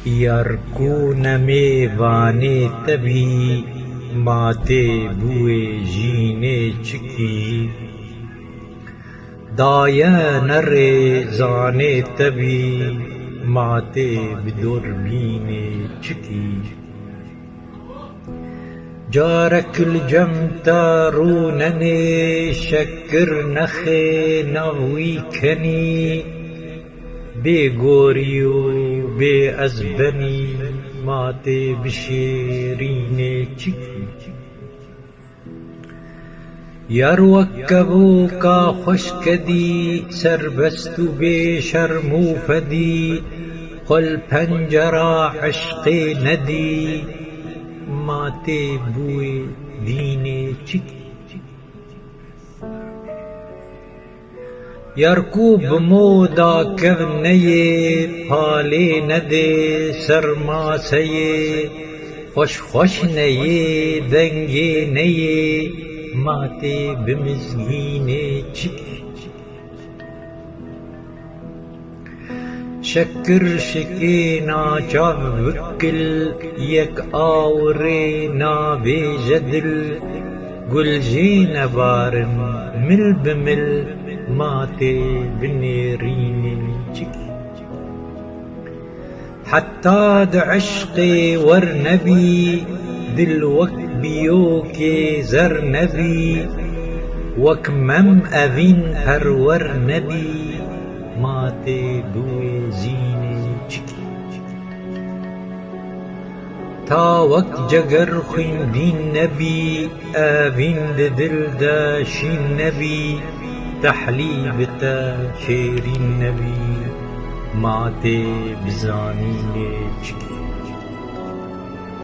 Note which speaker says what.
Speaker 1: یارکو نمیوانه تبی ماته بوی جینه چکی دایه نره زانه تبی ماته بدربینه چکی جارك الجمتا رونني شكر نخي نغوي كني بغوريو بأزبني ماتي بشيريني چكي يروكبو کا خشكدي سربستو بشرمو فدي قل پنجرا عشقي ندي ماتے بوئے دینے چکی یارکوب مودا کونیے پھالے ندے سرما سیے خوش خوش نیے دنگے نیے ماتے بمزگینے چکی شکر شکینا چاو وکل یک آوری نا بیجدل گل جین بارن مل بمل ماتے بنیرین چکی حتی د عشق ور نبی دل وک بیو کے زر نبی وک مم اوین پرور نبی ماتے بوئے زینے چکی تا وقت جگر خویندین نبی آوین دل دا شین نبی تحلیب تا شیرین نبی ماتے بزانین چکی